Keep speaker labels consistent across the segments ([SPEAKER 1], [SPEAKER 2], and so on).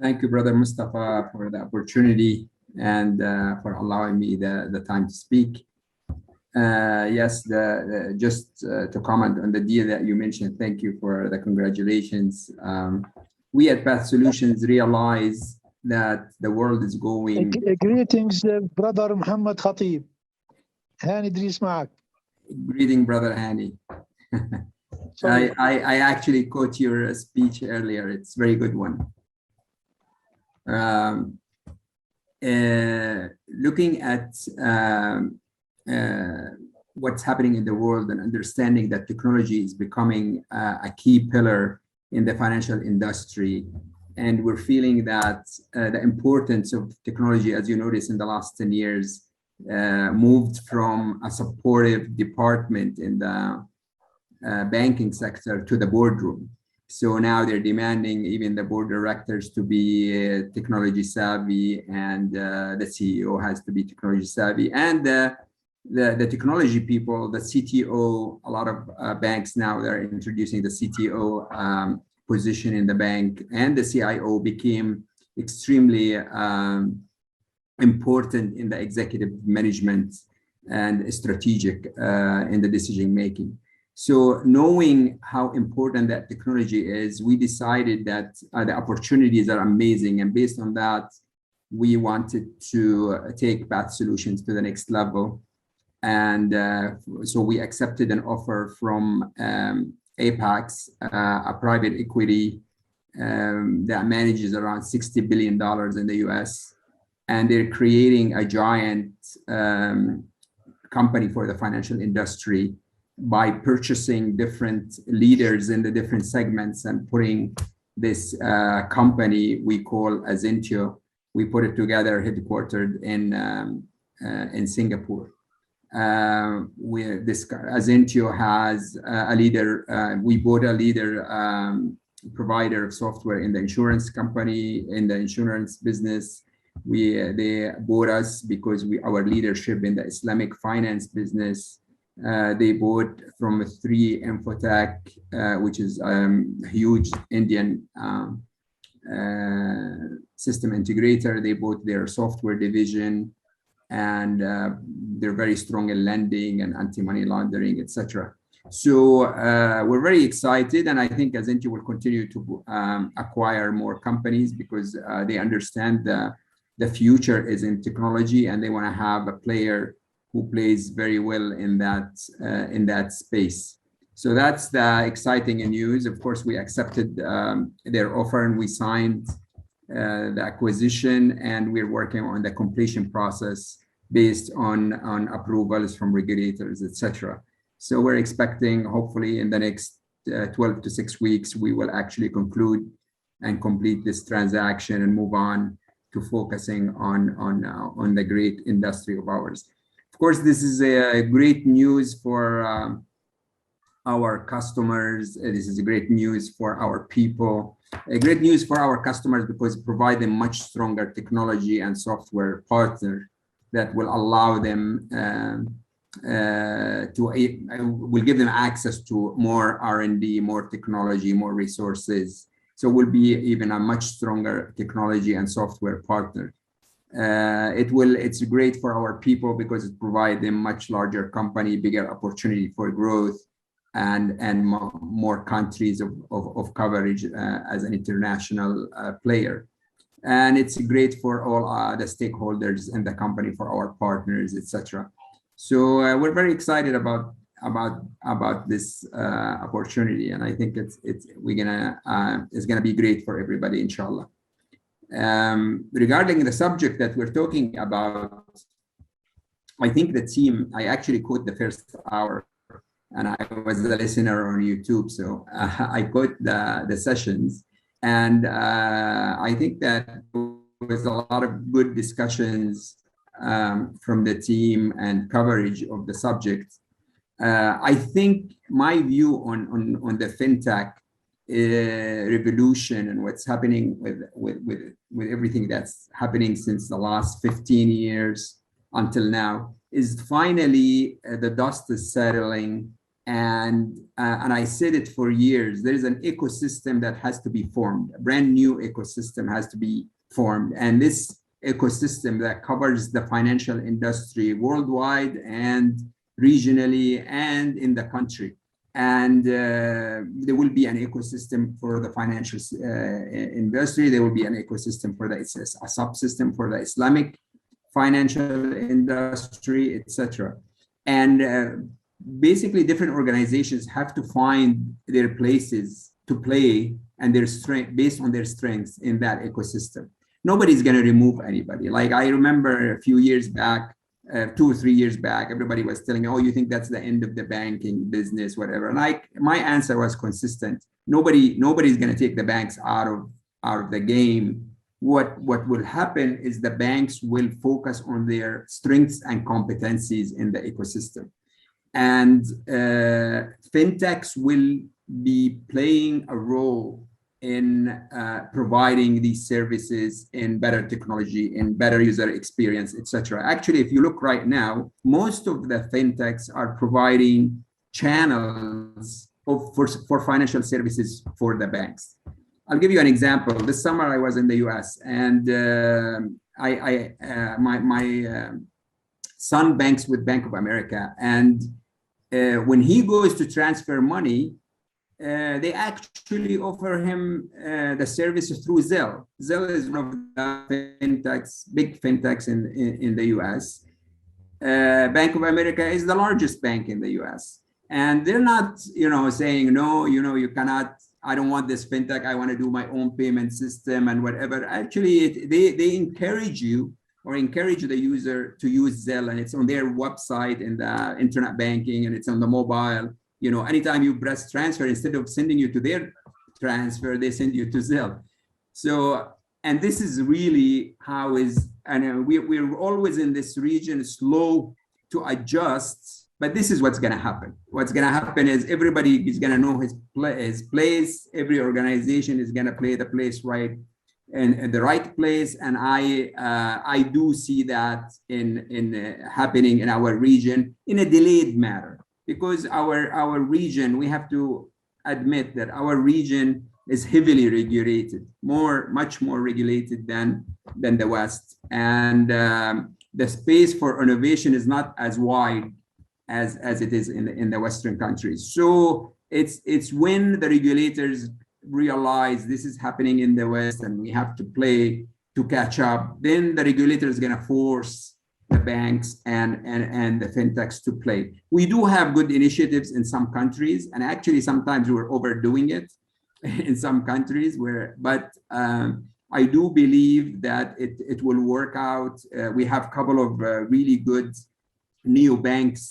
[SPEAKER 1] Thank you, Brother Mustafa, for the opportunity and for allowing me the time to speak. Yes, just to comment on the deal that you mentioned, thank you for the congratulations. We at Path Solutions realize that the world is going.
[SPEAKER 2] Greetings, brother Mohammed Kateeb. هاني إدريس معك.
[SPEAKER 1] Greeting, Brother Hani. I actually quote your speech earlier. It's a very good one. Looking at what's happening in the world and understanding that technology is becoming a key pillar in the financial industry. And we're feeling that the importance of technology, as you notice in the last 10 years, moved from a supportive department in the banking sector to the boardroom. So now they're demanding even the board directors to be technology savvy, and the CEO has to be technology savvy. And the technology people, the CTO, a lot of banks now, they're introducing the CTO position in the bank, and the CIO became extremely important in the executive management and strategic in the decision making. So knowing how important that technology is, we decided that the opportunities are amazing. And based on that, we wanted to take Path Solutions to the next level. And so we accepted an offer from Apex, a private equity that manages around $60 billion in the US. And they're creating a giant company for the financial industry by purchasing different leaders in the different segments and putting this company we call Azentio. We put it together, headquartered in Singapore. This Azentio has a leader. We bought a leader provider of software in the insurance company, in the insurance business. They bought us because our leadership in the Islamic finance business. They bought from 3 Infotech, which is a huge Indian system integrator. They bought their software division, and they're very strong in lending and anti-money laundering, etc. So we're very excited, and I think Azentio will continue to acquire more companies because they understand the future is in technology, and they want to have a player who plays very well in that space. So that's the exciting news. Of course, we accepted their offer and we signed the acquisition, and we're working on the completion process based on approvals from regulators, etc. So we're expecting, hopefully, in the next 12 to 6 weeks, we will actually conclude and complete this transaction and move on to focusing on the great industry of ours. Of course, this is a great news for our customers. This is a great news for our people. A great news for our customers because it provides them much stronger technology and software partner that will allow them will give them access to more R&D, more technology, more resources. So we'll be even a much stronger technology and software partner. It's great for our people because it provides them much larger company, bigger opportunity for growth, and more countries of coverage as an international player. And it's great for all the stakeholders in the company, for our partners, etc. So we're very excited about this opportunity, and I think it's gonna be great for everybody, inshallah. Regarding the subject that we're talking about, I think the team, I actually caught the first hour, and I was a listener on YouTube, so I caught the sessions, and I think that there was a lot of good discussions from the team and coverage of the subject. I think my view on the fintech revolution and what's happening with everything that's happening since the last 15 years until now is finally the dust is settling, And I said it for years, there is an ecosystem that has to be formed. A brand new ecosystem has to be formed. And this ecosystem that covers the financial industry worldwide and regionally and in the country. And there will be an ecosystem for the financial industry. There will be an ecosystem for a subsystem for the Islamic financial industry, etc. And basically, different organizations have to find their places to play and their strength based on their strengths in that ecosystem. Nobody's going to remove anybody. Like I remember a few years back, 2 or 3 years back, everybody was telling me, "Oh, you think that's the end of the banking business, whatever." And my answer was consistent. Nobody's going to take the banks out of the game. What will happen is the banks will focus on their strengths and competencies in the ecosystem. And fintechs will be playing a role in providing these services in better technology, in better user experience, etc. Actually, if you look right now, most of the fintechs are providing channels for financial services for the banks. I'll give you an example. This summer, I was in the US, and my son banks with Bank of America, and when he goes to transfer money, they actually offer him the services through Zelle. Zelle is one of the fintechs, big fintechs in the US. Bank of America is the largest bank in the US. And they're not, saying, no, you cannot, I don't want this fintech, I want to do my own payment system and whatever. Actually, they encourage you or encourage the user to use Zelle, and it's on their website in the internet banking, and it's on the mobile. Anytime you press transfer, instead of sending you to their transfer, they send you to Zelle. So, and this is really how we're always in this region slow to adjust, but this is what's going to happen. What's going to happen is everybody is going to know his place. Every organization is going to play the place right in the right place, and I do see that in happening in our region in a delayed manner. Because our region, we have to admit that our region is heavily regulated, much more regulated than the West. And the space for innovation is not as wide as it is in the Western countries. So it's when the regulators realize this is happening in the West and we have to play to catch up, then the regulator is going to force the banks and the fintechs to play. We do have good initiatives in some countries, and actually sometimes we're overdoing it in some countries but I do believe that it will work out. We have a couple of really good neobanks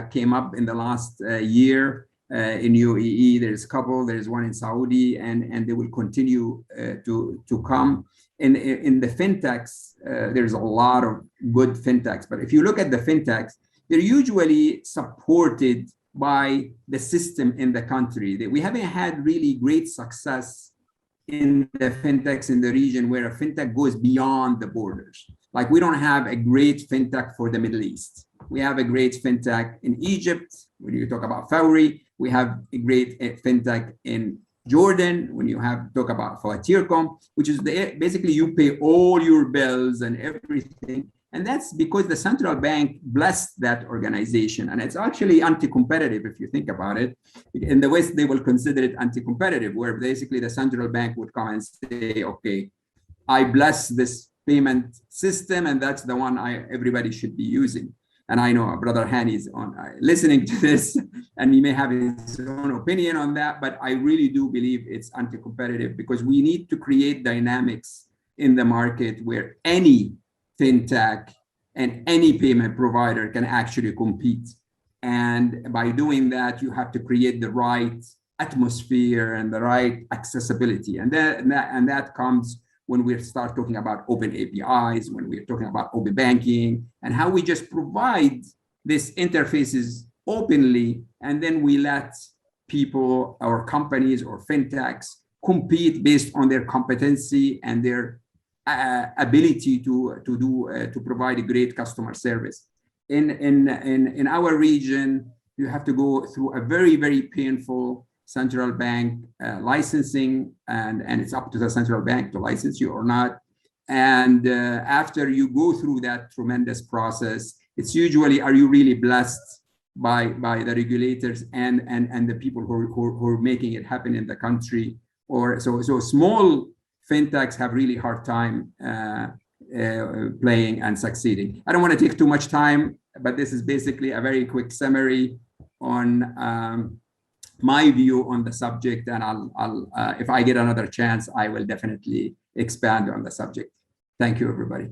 [SPEAKER 1] came up in the last year in UAE. There's a couple, there's one in Saudi, and they will continue to come. In the fintechs, there's a lot of good fintechs, but if you look at the fintechs, they're usually supported by the system in the country. We haven't had really great success in the fintechs in the region where a fintech goes beyond the borders. Like we don't have a great fintech for the Middle East. We have a great fintech in Egypt, when you talk about Fawry. We have a great fintech in Jordan, when you talk about Fawatircom, which is basically you pay all your bills and everything. And that's because the central bank blessed that organization. And it's actually anti-competitive if you think about it. In the West, they will consider it anti-competitive, where basically the central bank would come and say, okay, I bless this payment system, and that's the one everybody should be using. And I know Brother Hani is listening to this, and he may have his own opinion on that, but I really do believe it's anti-competitive because we need to create dynamics in the market where any fintech and any payment provider can actually compete. And by doing that, you have to create the right atmosphere and the right accessibility. And that comes when we start talking about open APIs, when we're talking about open banking, and how we just provide these interfaces openly, and then we let people or companies or fintechs compete based on their competency and their ability to provide a great customer service. In our region, you have to go through a very, very painful central bank licensing, and it's up to the central bank to license you or not. And after you go through that tremendous process, it's usually, are you really blessed by the regulators and the people who are making it happen in the country? Or so small fintechs have really hard time playing and succeeding. I don't want to take too much time, but this is basically a very quick summary on my view on the subject, and I'll if I get another chance, I will definitely expand on the subject. Thank you, everybody.